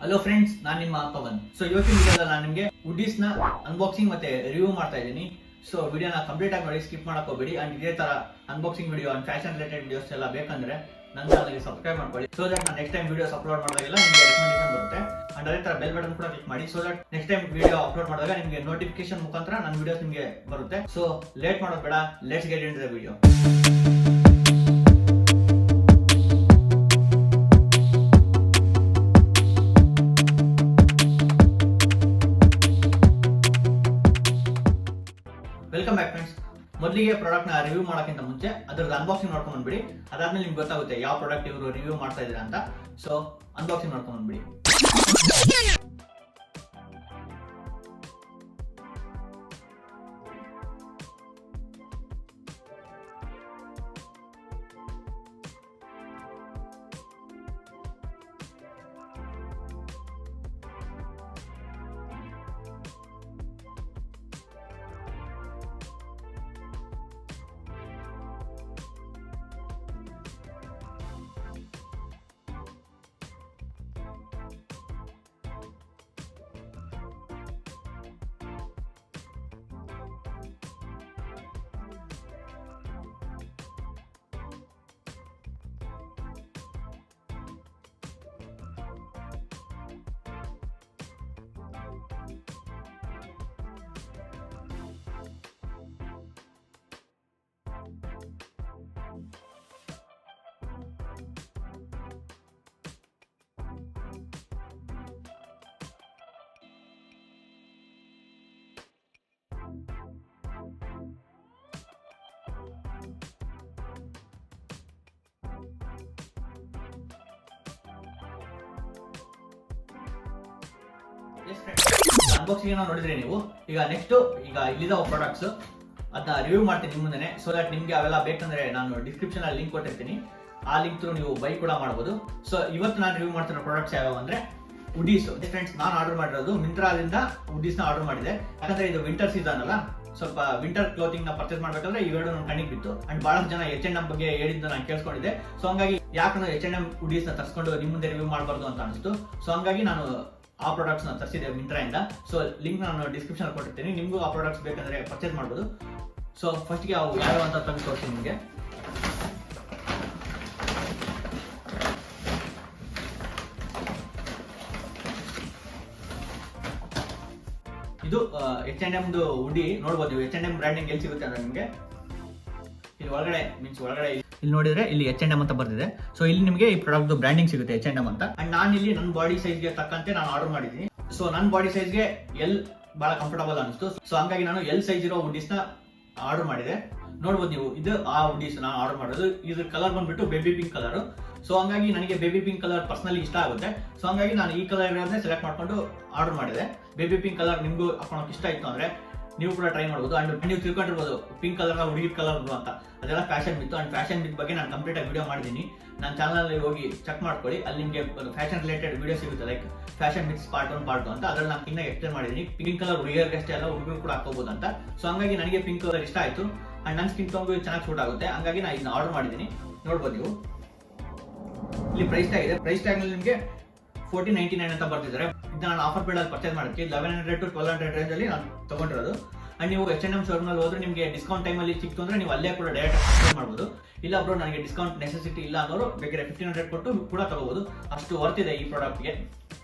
Hello friends, ನಾನು ನಿಮ್ಮ Pavan. So ಇವತ್ತಿನ ವಿಡಿಯೋದಲ್ಲಿ ನಾನು ನಿಮಗೆ ಹುಡೀಸ್ ನ ಅನ್ಬಾಕ್ಸಿಂಗ್ ಮತ್ತೆ ರಿವ್ಯೂ ಮಾಡ್ತಾ ಇದ್ದೀನಿ. ಸೊ ವಿಡಿಯೋನ ಕಂಪ್ಲೀಟ್ ಆಗಿ ನೋಡಿ, ಸ್ಕಿಪ್ ಮಾಡಕ್ ಹೋಗಬೇಡಿ. ಅಂಡ್ ಇದೇ ತರ unboxing video and fashion related videos ಎಲ್ಲ ಬೇಕಂದ್ರೆ ನನ್ನ ಚಾನಲ್ಗೆ ಸಬ್ಸ್ಕ್ರೈಬ್ ಮಾಡ್ಕೊಳ್ಳಿ. ಸೊ ದಟ್ ನಾನು ನೆಕ್ಸ್ಟ್ ಟೈಮ್ ವಿಡಿಯೋಸ್ ಅಪ್ಲೋಡ್ ಮಾಡಿದಾಗೆಲ್ಲ ನಿಮಗೆ ರೆಕಮೆಂಡೇಶನ್ ಬರುತ್ತೆ. ಅಂಡ್ ಅದೇ ತರ ಬೆಲ್ ಬಟನ್ ಕೂಡ ಕ್ಲಿಕ್ ಮಾಡಿ. So that next time video upload ಮಾಡಿದಾಗ ನಿಮಗೆ ನೋಟಿಫಿಕೇಶನ್ ಮುಖಾಂತರ ನನ್ನ ವಿಡಿಯೋಸ್ ನಿಮಗೆ ಬರುತ್ತೆ. ಸೊ ಲೇಟ್ ಮಾಡೋದು ಬೇಡ, let's get into the video. Welcome back friends. ಮೊದಲಿಗೆ ಪ್ರಾಡಕ್ಟ್ ನ ರಿವ್ಯೂ ಮಾಡೋಕ್ಕಿಂತ ಮುಂಚೆ ಅದರದ್ದು ಅನ್ಬಾಕ್ಸಿಂಗ್ ನೋಡ್ಕೊಂಡು ಬಂದ್ಬಿಡಿ. ಅದಾದ್ಮೇಲೆ ನಿಮ್ಗೆ ಗೊತ್ತಾಗುತ್ತೆ ಯಾವ ಪ್ರಾಡಕ್ಟ್ ಇವರು ರಿವ್ಯೂ ಮಾಡ್ತಾ ಇದ್ದಾರೆ ಅಂತ. ಸೊ ಅನ್ಬಾಕ್ಸಿಂಗ್ ನೋಡ್ಕೊಂಡು ಬಂದ್ಬಿಡಿ. ಅನ್ಬಾಕ್ಸಿಂಗ್ ನೋಡಿದ್ರಿ ನೀವು. ಈಗ ನೆಕ್ಸ್ಟ್ ಇಲ್ಲಿದ ಪ್ರಾಡಕ್ಟ್ಸ್ ಅದನ್ನ ರಿವ್ಯೂ ಮಾಡ್ತೀನಿ ನಿಮ್ಮ ಮುಂದೆ. ಸೊ ದಟ್ ನಿಮ್ಗೆ ಅವೆಲ್ಲ ಬೇಕಂದ್ರೆ ನಾನು ಡಿಸ್ಕ್ರಿಪ್ಷನ್ ಅಲ್ಲಿ ಲಿಂಕ್ ಕೊಟ್ಟಿರ್ತೀನಿ. ಆ ಲಿಂಕ್ ಥ್ರೂ ನೀವು ಬೈ ಕೂಡ ಮಾಡಬಹುದು. ಸೊ ಇವತ್ತು ನಾನು ರಿವ್ಯೂ ಮಾಡ್ತಿರೋ ಪ್ರಾಡಕ್ಟ್ಸ್ ಯಾವ್ಯಾವ ಅಂದ್ರೆ ಹುಡೀಸ್. ಫ್ರೆಂಡ್ಸ್, ನಾನು ಆರ್ಡರ್ ಮಾಡಿರೋದು ಮಿಂತ್ರಾದಿಂದ ಹುಡೀಸ್ ನ ಆರ್ಡರ್ ಮಾಡಿದೆ. ಯಾಕಂದ್ರೆ ಇದು ವಿಂಟರ್ ಸೀಸನ್ ಅಲ್ಲ, ಸ್ವಲ್ಪ ವಿಂಟರ್ ಕ್ಲೋತಿಂಗ್ ನ ಪರ್ಚೇಸ್ ಮಾಡ್ಬೇಕಂದ್ರೆ ಇವೆರಡು ನನ್ನ ಕಣ್ಣಿಗೆ ಬಿತ್ತು. ಅಂಡ್ ಬಹಳಷ್ಟು ಜನ H&M ಬಗ್ಗೆ ಹೇಳಿದ್ದು ನಾನು ಕೇಳಿಸ್ಕೊಂಡಿದ್ದೆ. ಸೊ ಹಂಗಾಗಿ ಯಾಕೆ ನಾನು H&M ಹುಡೀಸ್ ನ ತರಿಸ್ಕೊಂಡು ನಿಮ್ಮ ಮುಂದೆ ರಿವ್ಯೂ ಮಾಡಬಾರ್ದು ಅಂತ ಅನಿಸ್ತು. ಸೊ ಹಂಗಾಗಿ ನಾನು ಆ ಪ್ರಾಡಕ್ಟ್ಸ್ ನ ತರಿಸಿದೆ ಮಿಂತ್ರಾ ಇಂದ. ಸೊ ಲಿಂಕ್ ನಾನು ಡಿಸ್ಕ್ರಿಪ್ಷನ್ ಕೊಟ್ಟಿರ್ತೀನಿ. ನಿಮಗೂ ಆ ಪ್ರಾಡಕ್ಟ್ಸ್ ಬೇಕಂದ್ರೆ ಪರ್ಚೇಸ್ ಮಾಡಬಹುದು. ಸೊ ಫಸ್ಟ್ಗೆ ಅವು ಯಾವ್ಯಾವ ಅಂತ ತಂದು ತೋರಿಸ್ತೀನಿ ನಿಮಗೆ. ಇದು H&M ಹುಡಿ ನೋಡ್ಬೋದು ನೀವು. H&M ಬ್ರ್ಯಾಂಡಿಂಗ್ ಎಲ್ಲಿ ಸಿಗುತ್ತೆ ಅಂದ್ರೆ ನಿಮಗೆ ಇಲ್ಲಿ ಒಳಗಡೆ ಇಲ್ಲಿ ನೋಡಿದ್ರೆ ಇಲ್ಲಿ H&M ಅಂತ ಬರ್ತಿದೆ. ಸೊ ಇಲ್ಲಿ ನಿಮಗೆ ಈ ಪ್ರಾಡಕ್ಟ್ ಬ್ರ್ಯಾಂಡಿಂಗ್ ಸಿಗುತ್ತೆ H&M ಅಂತ. ಅಂಡ್ ನಾನು ಇಲ್ಲಿ ನನ್ನ ಬಾಡಿ ಸೈಜ್ಗೆ ತಕ್ಕಂತೆ ನಾನು ಆರ್ಡರ್ ಮಾಡಿದ್ದೀನಿ. ಸೊ ನನ್ನ ಬಾಡಿ ಸೈಜ್ಗೆ ಎಲ್ ಬಹಳ ಕಂಫರ್ಟಬಲ್ ಅನಿಸ್ತು. ಸೊ ಹಂಗಾಗಿ ನಾನು ಎಲ್ ಸೈಜ್ ಇರೋ ಹುಡೀಸ್ ನ ಆರ್ಡರ್ ಮಾಡಿದೆ. ನೋಡ್ಬೋದು ನೀವು, ಇದು ಆ ಹುಡೀಸ್ ನಾನು ಆರ್ಡರ್ ಮಾಡೋದು. ಇದ್ರ ಕಲರ್ ಬಂದ್ಬಿಟ್ಟು ಬೇಬಿ ಪಿಂಕ್ ಕಲರ್. ಸೊ ಹಂಗಾಗಿ ನನಗೆ ಬೇಬಿ ಪಿಂಕ್ ಕಲರ್ ಪರ್ಸನಲಿ ಇಷ್ಟ ಆಗುತ್ತೆ. ಸೊ ಹಂಗಾಗಿ ನಾನು ಈ ಕಲರ್ ಇರೋದನ್ನೇ ಸೆಲೆಕ್ಟ್ ಮಾಡ್ಕೊಂಡು ಆರ್ಡರ್ ಮಾಡಿದೆ. ಬೇಬಿ ಪಿಂಕ್ ಕಲರ್ ನಿಮ್ಗೂ ಹಾಕೊಳಕ್ ಇಷ್ಟ ಇತ್ತು ಅಂದ್ರೆ ನೀವು ಕೂಡ ಟ್ರೈ ಮಾಡಬಹುದು. ಅಂಡ್ ನೀವು ತಿಳ್ಕೊಂಡಿರ್ಬೋದು ಪಿಂಕ್ ಕಲರ್ ಹುಡುಗಿ ಕಲರ್ ಅಂತ, ಅದೆಲ್ಲ ಫ್ಯಾಷನ್ ಮಿತ್. ಅಂಡ್ ಫ್ಯಾಷನ್ ಮಿತ್ ಬಗ್ಗೆ ನಾನು ಕಂಪ್ಲೀಟ್ ಆಗಿ ವಿಡಿಯೋ ಮಾಡಿದ್ದೀನಿ. ನನ್ನ ಚಾನಲ್ ಅಲ್ಲಿ ಹೋಗಿ ಚೆಕ್ ಮಾಡ್ಕೊಳ್ಳಿ. ಅಲ್ಲಿ ನಿಮಗೆ ಫ್ಯಾಷನ್ ರಿಲೇಟೆಡ್ ವಿಡಿಯೋ ಸಿಗುತ್ತೆ, like fashion myths part 1 part 2 ಅಂತ. ಅದ್ರಲ್ಲಿ ನಾನು ಇನ್ನ ಎಕ್ಸ್ಪ್ಲೇನ್ ಮಾಡಿದ್ದೀನಿ. ಪಿಂಕ್ ಕಲರ್ ಹುಡುಗಿಯರಿಗೆ ಅಷ್ಟೇ ಅಲ್ಲ, ಹುಡುಗರು ಕೂಡ ಹಾಕೋಬಹುದು ಅಂತ. ಸೊ ಹಂಗಾಗಿ ನನಗೆ ಪಿಂಕ್ ಕಲರ್ ಇಷ್ಟ ಆಯ್ತು. ಅಂಡ್ ನನ್ನ ಸ್ಕಿನ್ ಟೋನ್ಗೂ ಚೆನ್ನಾಗಿ ಸೂಟ್ ಆಗುತ್ತೆ. ಹಂಗಾಗಿ ನಾನು ಇದನ್ನ ಆರ್ಡರ್ ಮಾಡಿದ್ದೀನಿ. ನೋಡ್ಬೋದು ನೀವು, ಇಲ್ಲಿ ಪ್ರೈಸ್ ಟ್ಯಾಗ್ ಇದೆ. ಪ್ರೈಸ್ ಟ್ಯಾಗ್ ನಲ್ಲಿ ನಿಮಗೆ 1499 ಅಂತ ಬರ್ತಿದ್ದಾರೆ. ಇದನ್ನ ನಾನು ಆಫರ್ ಪೀರಿಯಡ್ ಅಲ್ಲಿ ಪರ್ಚೇಸ್ ಮಾಡೋದಕ್ಕೆ 1100 to 1200 ರೇಂಜ್ ಅಲ್ಲಿ ನಾನು ತಗೊಂಡಿರೋದು. ಅಂಡ್ ನೀವು H&M ಶೋರೂಮ್ ಅಲ್ಲಿ ಹೋದ್ರೆ ನಿಮಗೆ ಡಿಸ್ಕೌಂಟ್ ಟೈಮ್ ಅಲ್ಲಿ ಸಿಕ್ತು ಅಂದ್ರೆ ನೀವು ಅಲ್ಲೇ ಕೂಡ ಡೈರೆಕ್ಟ್ ಪರ್ಚೇಸ್ ಮಾಡಬಹುದು. ಇಲ್ಲ ಬ್ರೋ ನನಗೆ ಡಿಸ್ಕೌಂಟ್ ನೆಸೆಸಿಟಿ ಇಲ್ಲ ಅನ್ನೋರು ಬೇಕಾದ್ರೆ 1500 ಕೊಟ್ಟು ಕೂಡ ತಗೋಬಹುದು. ಅಷ್ಟು ವರ್ತ್ ಇದೆ ಈ ಪ್ರಾಡಕ್ಟ್ ಗೆ.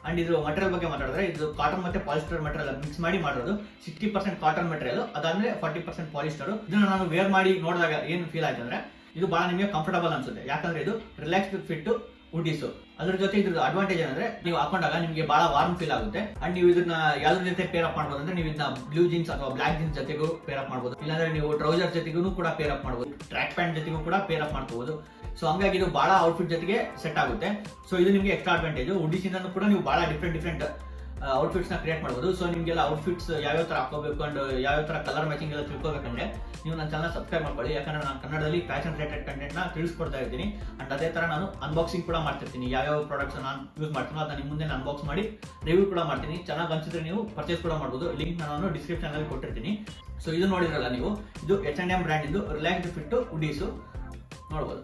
ಅಂಡ್ ಇದು ಮಟೀರಿಯಲ್ ಬಗ್ಗೆ ಮಾತಾಡಿದ್ರೆ ಇದು ಕಾಟನ್ ಮತ್ತೆ ಪಾಲಿಸ್ಟರ್ ಮಟೀರಿಯಲ್ ಮಿಕ್ಸ್ ಮಾಡಿ ಮಾಡಿರೋದು. 60% ಕಾಟನ್ ಮಟೀರಿಯಲ್, ಅದಾದ್ಮೇಲೆ 40% ಪಾಲಿಸ್ಟರ್. ಇದನ್ನ ನಾನು ವೇರ್ ಮಾಡಿ ನೋಡಿದಾಗ ಏನು ಫೀಲ್ ಆಯ್ತು ಅಂದ್ರೆ ಇದು ಬಹಳ ನಿಮಗೆ ಕಂಫರ್ಟಬಲ್ ಅನ್ಸುತ್ತೆ. ಯಾಕಂದ್ರೆ ಇದು ರಿಲ್ಯಾಕ್ಸ್ಡ್ ಫಿಟ್ ಹುಡೀಸ್. ಅದ್ರ ಜೊತೆ ಇದ್ರ ಅಡ್ವಾಂಟೇಜ್ ಅಂದ್ರೆ ನೀವು ಹಾಕೊಂಡಾಗ ನಿಮಗೆ ಬಹಳ ವಾರ್ಮ್ ಫೀಲ್ ಆಗುತ್ತೆ. ಅಂಡ್ ನೀವು ಇದನ್ನ ಯಾವ್ದ್ರ ಜೊತೆ ಪೇರ್ ಅಪ್ ಮಾಡಬಹುದು ಅಂದ್ರೆ ನೀವು ಇದನ್ನ ಬ್ಲೂ ಜೀನ್ಸ್ ಅಥವಾ ಬ್ಲಾಕ್ ಜೀನ್ಸ್ ಜೊತೆಗೂ ಪೇರ್ ಅಪ್ ಮಾಡಬಹುದು. ಇಲ್ಲಾಂದ್ರೆ ನೀವು ಟ್ರೌಸರ್ ಜೊತೆಗೂ ಕೂಡ ಪೇರ್ ಅಪ್ ಮಾಡಬಹುದು. ಟ್ರ್ಯಾಕ್ ಪ್ಯಾಂಟ್ ಜೊತೆಗೂ ಕೂಡ ಪೇರ್ ಅಪ್ ಮಾಡ್ಕೋಬಹುದು. ಸೊ ಹಂಗಾಗಿ ಇದು ಬಹಳ ಔಟ್ಫಿಟ್ ಜೊತೆಗೆ ಸೆಟ್ ಆಗುತ್ತೆ. ಸೊ ಇದು ನಿಮಗೆ ಎಕ್ಸ್ಟ್ರಾ ಅಡ್ವಾಂಟೇಜ್. ಹುಡೀಸ್ ಇಂದ ಕೂಡ ನೀವು ಬಹಳ ಡಿಫ್ರೆಂಟ್ ಔಟ್ಫಿಟ್ಸ್ ನ ಕ್ರಿಯೇಟ್ ಮಾಡಬಹುದು. ಸೊ ನಿಮ್ಗೆಲ್ಲ ಔಟ್ಫಿಟ್ಸ್ ಯಾವ್ಯಾವ ತರ ಹಾಕೋಬೇಕು ಅಂಡ್ ಯಾವ್ಯಾವ ತರ ಕಲರ್ ಮ್ಯಾಚಿಂಗ್ ಎಲ್ಲ ತಿಳ್ಕೊಬೇಕಂದ್ರೆ ನೀವು ನನ್ನ ಚಾನಲ್ ಸಬ್ಸ್ಕ್ರೈಬ್ ಮಾಡ್ಕೊಳ್ಳಿ. ಯಾಕಂದ್ರೆ ನಾನು ಕನ್ನಡದಲ್ಲಿ ಫ್ಯಾಷನ್ ರಿಲೇಟೆಡ್ ಕಂಟೆಂಟ್ ನ ತಿಳಿಸ್ಕೊಡ್ತಾ ಇರ್ತೀನಿ. ಅಂಡ್ ಅದೇ ತರ ನಾನು ಅನ್ಬಾಕ್ಸಿಂಗ್ ಕೂಡ ಮಾಡ್ತಿರ್ತೀನಿ. ಯಾವ್ಯಾವ ಪ್ರಾಡಕ್ಟ್ಸ್ ನಾನು ಯೂಸ್ ಮಾಡ್ತೀನಿ ಅದನ್ನ ನಿಮ್ಮ ಮುಂದೆ ಅನ್ಬಾಕ್ಸ್ ಮಾಡಿ ರಿವ್ಯೂ ಕೂಡ ಮಾಡ್ತೀನಿ. ಚೆನ್ನಾಗಿ ಅನ್ಸಿದ್ರೆ ನೀವು ಪರ್ಚೇಸ್ ಕೂಡ ಮಾಡಬಹುದು. ಲಿಂಕ್ ನಾನು ಡಿಸ್ಕ್ರಿಪ್ಷನ್ ಅಲ್ಲಿ ಕೊಟ್ಟಿರ್ತೀನಿ. ಸೊ ಇದು ನೋಡಿದ್ರಲ್ಲ ನೀವು, ಇದು H&M ಬ್ರ್ಯಾಂಡ್ ಇದು ರಿಲ್ಯಾಕ್ಸ್ಡ್ ಫಿಟ್ ಹುಡೀಸ್ ನೋಡಬಹುದು.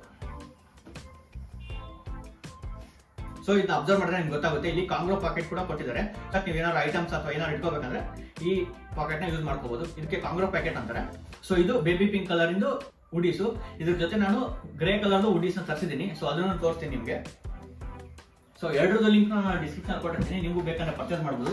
ಸೊ ಇದನ್ನ ಅಬ್ಸರ್ವ್ ಮಾಡಿದ್ರೆ ನಿಮ್ಗೆ ಗೊತ್ತಾಗುತ್ತೆ. ಇಲ್ಲಿ ಕಾಂಗ್ರೋ ಪಾಕೆಟ್ ಕೂಡ ಕೊಟ್ಟಿದ್ದಾರೆ. ನೀವು ಏನಾದ್ರು ಐಟಮ್ಸ್ ಅಥವಾ ಏನಾದ್ರು ಇಟ್ಕೋಬೇಕಂದ್ರೆ ಈ ಪಾಕೆಟ್ ನ ಯೂಸ್ ಮಾಡ್ಕೋಬಹುದು. ಇದಕ್ಕೆ ಕಾಂಗ್ರೋ ಪ್ಯಾಕೆಟ್ ಅಂತಾರೆ. ಸೊ ಇದು ಬೇಬಿ ಪಿಂಕ್ ಕಲರ್ ಇಂದು ಹುಡೀಸು. ಇದ್ರ ಜೊತೆ ನಾನು ಗ್ರೇ ಕಲರ್ ಹುಡೀಸ್ ನ ತರಿಸಿದ್ದೀನಿ. ಸೊ ಅದನ್ನು ತೋರಿಸ್ತೀನಿ ನಿಮ್ಗೆ. ಸೊ ಎರಡರದ್ದು ಲಿಂಕ್ ನಾನು ಡಿಸ್ಕ್ರಿಪ್ಷನ್ ಕೊಟ್ಟಿರ್ತೀನಿ, ನೀವು ಬೇಕಂದ್ರೆ ಪರ್ಚೇಸ್ ಮಾಡಬಹುದು.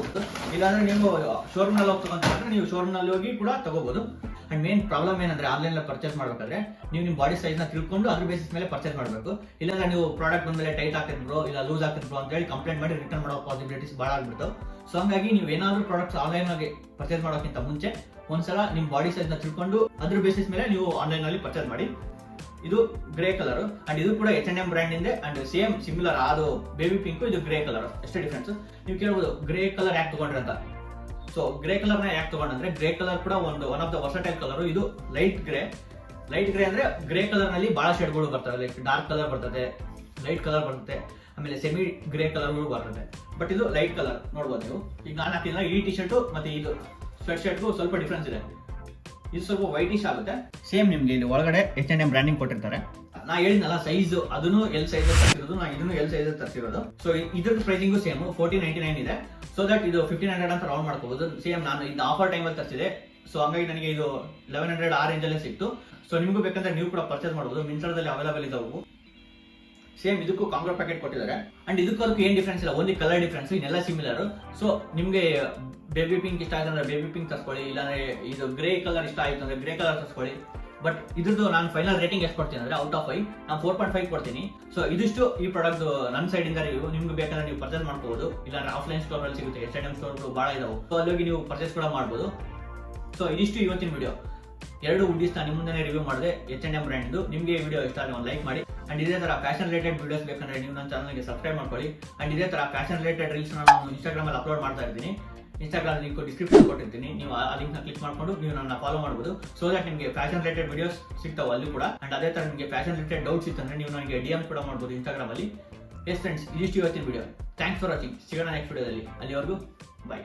ಇಲ್ಲಾಂದ್ರೆ ನೀವು ಶೋರೂಮ್ ನಲ್ಲಿ ಹೋಗಿ ತಗೊಂಡ್ರೆ ನೀವು ಶೋರೂಮ್ ನಲ್ಲಿ ಹೋಗಿ ಕೂಡ ತಗೋಬಹುದು. ಅಂಡ್ ಮೇನ್ ಪ್ರಾಬ್ಲಮ್ ಏನಂದ್ರೆ ಆನ್ಲೈನ್ ಪರ್ಚೇಸ್ ಮಾಡಬೇಕಾದ್ರೆ ನೀವು ನಿಮ್ಮ ಬಾಡಿ ಸೈಜ್ ನ ತಿಳ್ಕೊಂಡು ಅದ್ರ ಬೇಸಿಸ್ ಮೇಲೆ ಪರ್ಚೇಸ್ ಮಾಡಬೇಕು. ಇಲ್ಲಾಂದ್ರೆ ನೀವು ಪ್ರಾಡಕ್ಟ್ ಬಂದ್ಮೇಲೆ ಟೈಟ್ ಆಗ್ತಿದ್ರು ಇಲ್ಲ ಲೂಸ್ ಆಗ್ತಿದ್ರು ಅಂತ ಹೇಳಿ ಕಂಪ್ಲೇಂಟ್ ಮಾಡಿ ರಿಟರ್ನ್ ಮಾಡೋ ಪಾಸಿಬಿಲಿಟೀಸ್ ಬಹಳ ಆಗ್ಬಿಡ್ತಾವೆ. ಸೊ ಹಂಗಾಗಿ ನೀವು ಏನಾದ್ರು ಪ್ರಾಡಕ್ಟ್ಸ್ ಆನ್ಲೈನ್ ಆಗಿ ಪರ್ಚೇಸ್ ಮಾಡೋಕ್ಕಿಂತ ಮುಂಚೆ ಒಂದ್ಸಲ ನಿಮ್ಮ ಬಾಡಿ ಸೈಜ್ ನ ತಿಳ್ಕೊಂಡು ಅದ್ರ ಬೇಸಿಸ್ ಮೇಲೆ ನೀವು ಆನ್ಲೈನ್ ನಲ್ಲಿ ಪರ್ಚೇಸ್ ಮಾಡಿ. ಇದು ಗ್ರೇ ಕಲರ್ ಅಂಡ್ ಇದು ಕೂಡ H&M ಬ್ರ್ಯಾಂಡ್ ಇಂದ ಅಂಡ್ ಸೇಮ್ ಸಿಮಿಲರ್. ಅದು ಬೇಬಿ ಪಿಂಕ್, ಇದು ಗ್ರೇ ಕಲರ್. ಎಷ್ಟೇ ಡಿಫ್ರೆನ್ಸ್. ನೀವು ಕೇಳಬಹುದು ಗ್ರೇ ಕಲರ್ ಯಾಕೆ ತಗೊಂಡ್ರಿ ಅಂತ. ಸೊ ಗ್ರೇ ಕಲರ್ ನ ಯಾಕೆ ತಗೊಂಡ್ರೆ ಗ್ರೇ ಕಲರ್ ಕೂಡ one of the versatile colour. ಇದು ಲೈಟ್ ಗ್ರೇ ಅಂದ್ರೆ ಗ್ರೇ ಕಲರ್ ನಲ್ಲಿ ಬಹಳ ಶೇಡ್ಗಳು ಬರ್ತವೆ. ಲೈಕ್ ಡಾರ್ಕ್ ಕಲರ್ ಬರ್ತದೆ, ಲೈಟ್ ಕಲರ್ ಬರುತ್ತೆ, ಆಮೇಲೆ ಸೆಮಿ ಗ್ರೇ ಕಲರ್ಗಳು ಬರ್ತದೆ. ಬಟ್ ಇದು ಲೈಟ್ ಕಲರ್ ನೋಡ್ಬೋದು ನೀವು. ಈಗ ನಾನು ಹಾಕಿಲ್ಲ ಈ ಟಿ ಶರ್ಟ್ ಮತ್ತೆ ಇದು ಸ್ವೆಟ್ ಶರ್ಟ್ಗೂ ಸ್ವಲ್ಪ ಡಿಫ್ರೆನ್ಸ್ ಇದೆ. ಇದು ಸ್ವಲ್ಪ ವೈಟಿಶ್ ಆಗುತ್ತೆ. ಸೇಮ್ ನಿಮ್ಗೆ ಇಲ್ಲಿ ಒಳಗಡೆ H&M ಬ್ರ್ಯಾಂಡಿಂಗ್ ಕೊಟ್ಟಿರ್ತಾರೆ. ನಾ ಹೇಳಿದ್ನಲ್ಲ ಸೈಜ್, ಅದನ್ನು ಎಲ್ ಸೈಜ್ ತರಿಸಿರೋದು, ನಾ ಇದನ್ನು ಎಲ್ ಸೈಜ್ ತರಿಸಿರೋದು. ಸೊ ಇದ್ರ ಪ್ರೈಸಿಂಗು ಸೇಮ್ 1499 ಇದೆ. ಸೊ ದಟ್ ಇದು 1500 ಅಂತ ರೌಂಡ್ ಮಾಡ್ಕೋಬಹುದು. ಸೇಮ್ ನಾನು ಇದು ಆಫರ್ ಟೈಮ್ ಅಲ್ಲಿ ತರಿಸಿದೆ. ಸೊ ಹಂಗಾಗಿ ನನಗೆ ಇದು 1100 ಆ ರೇಂಜ್ ಅಲ್ಲೇ ಸಿಕ್ತು. ಸೊ ನಿಮಗೂ ಬೇಕಂದ್ರೆ ನೀವು ಕೂಡ ಪರ್ಚೇಸ್ ಮಾಡಬಹುದು. ಮಿಂತ್ರಾದಲ್ಲಿ ಅವೈಲೇಬಲ್ ಇದಾವು. ಸೇಮ್ ಇದಕ್ಕೂ ಕಾಂಗ್ರೋ ಪ್ಯಾಕೆಟ್ ಕೊಟ್ಟಿದ್ದಾರೆ. ಅಂಡ್ ಇದಕ್ಕೂ ಏನ್ ಡಿಫ್ರೆನ್ಸ್ ಇಲ್ಲ, ಓನ್ಲಿ ಕಲರ್ ಡಿಫ್ರೆನ್ಸ್, ಇನ್ನೆಲ್ಲ ಸಿಮಿಲರ್. ಸೊ ನಿಮ್ಗೆ ಬೇಬಿ ಪಿಂಕ್ ಇಷ್ಟ ಆಯ್ತು ಅಂದ್ರೆ ಬೇಬಿ ಪಿಂಕ್ ತರ್ಸ್ಕೊಳ್ಳಿ, ಇಲ್ಲಾಂದ್ರೆ ಇದು ಗ್ರೇ ಕಲರ್ ಇಷ್ಟ ಆಯ್ತು ಅಂದ್ರೆ ಗ್ರೇ ಕಲರ್ ತರ್ಸ್ಕೊಳ್ಳಿ. ಬಟ್ ಇದ್ರದ್ದು ನಾನು ಫೈನಲ್ ರೇಟಿಂಗ್ ಎಷ್ಟು ಕೊಡ್ತೀನಿ ಅಂದ್ರೆ ಔಟ್ ಆಫ್ 5 ನಾನು 4.5 ಕೊಡ್ತೀನಿ. ಸೊ ಇದಿಷ್ಟು ಈ ಪ್ರಾಡಕ್ಟ್ ನನ್ನ ಸೈಡ್ ಇಂದ ರಿವ್ಯೂ. ನಿಮ್ಗೆ ಬೇಕಾದ್ರೆ ನೀವು ಪರ್ಚೇಸ್ ಮಾಡ್ಕೋಬಹುದು, ಇಲ್ಲಾಂದ್ರೆ ಆಫ್ಲೈನ್ ಸ್ಟೋರ್ ಅಲ್ಲಿ ಸಿಗುತ್ತೆ. H&M ಸ್ಟೋರ್ಗಳು ಬಹಳ ಇದಾವೆ. ಸೊ ಅಲ್ಲಿ ಹೋಗಿ ನೀವು ಪರ್ಚೇಸ್ ಕೂಡ ಮಾಡಬಹುದು. ಸೊ ಇದಿಷ್ಟು ಇವತ್ತಿನ ವಿಡಿಯೋ. 2 ಹುಡೀಸ್ ನಾನು ನಿಮ್ಮ ಮುಂದೆ ರಿವ್ಯೂ ಮಾಡಿದೆ H&M ಬ್ರ್ಯಾಂಡ್. ನಿಮಗೆ ಈ ವಿಡಿಯೋ ಇಷ್ಟ ಆದರೆ ಒಂದು ಲೈಕ್ ಮಾಡಿ. ಅಂಡ್ ಇದೇ ತರ ಫ್ಯಾಷನ್ ರಿಲೇಟೆಡ್ ವಿಡಿಯೋಸ್ ಬೇಕಂದ್ರೆ ನೀವು ನನ್ನ ಚಾನಲ್ಗೆ ಸಬ್ಸ್ಕ್ರೈಬ್ ಮಾಡ್ಕೊಳ್ಳಿ. ಅಂಡ್ ಇದೇ ತರ ಫ್ಯಾಷನ್ ರಿಲೇಟೆಡ್ ರೀಲ್ಸ್ ನಾನು ಇನ್ಸ್ಟಾಗ್ರಾಮ್ ಅಲ್ಲಿ ಅಪ್ಲೋಡ್ ಮಾಡ್ತಾ ಇರ್ತೀನಿ. ಇನ್ಸ್ಟಾಗ್ರಾಮ್ ಲಿಂಕ್ ಡಿಸ್ಕ್ರಿಪ್ಷನ್ ಕೊಟ್ಟಿರ್ತೀನಿ. ನೀವು ಆ ಲಿಂಕ್ ನ ಕ್ಲಿಕ್ ಮಾಡ್ಕೊಂಡು ನೀವು ನನ್ನ ಫಾಲೋ ಮಾಡಬಹುದು. ಸೊ ದಟ್ ನಿಮಗೆ ಫ್ಯಾಷನ್ ರಿಲೇಟೆಡ್ ವಿಡಿಯೋಸ್ ಸಿಗ್ತಾವೆ ಅಲ್ಲಿ ಕೂಡ. ಅಂಡ್ ಅದೇ ತರ ನಿಮಗೆ ಫ್ಯಾಷನ್ ರಿಲೇಟೆಡ್ ಡೌಟ್ಸ್ ಇತ್ತಂದ್ರೆ ನೀವು ನನಗೆ DM ಕೂಡ ಮಾಡಬಹುದು ಇನ್ಸ್ಟಾಗ್ರಾಮ್ ಅಲ್ಲಿ. ಎಸ್ ಫ್ರೆಂಡ್ಸ್, ಇದಿಷ್ಟು ಇವತ್ತಿನ ವಿಡಿಯೋ. Thanks for watching. ಸಿಗೋಣ ನೆಕ್ಸ್ಟ್ ವಿಡಿಯೋದಲ್ಲಿ. ಅಲ್ಲಿವರೆಗೂ ಬಾಯ್.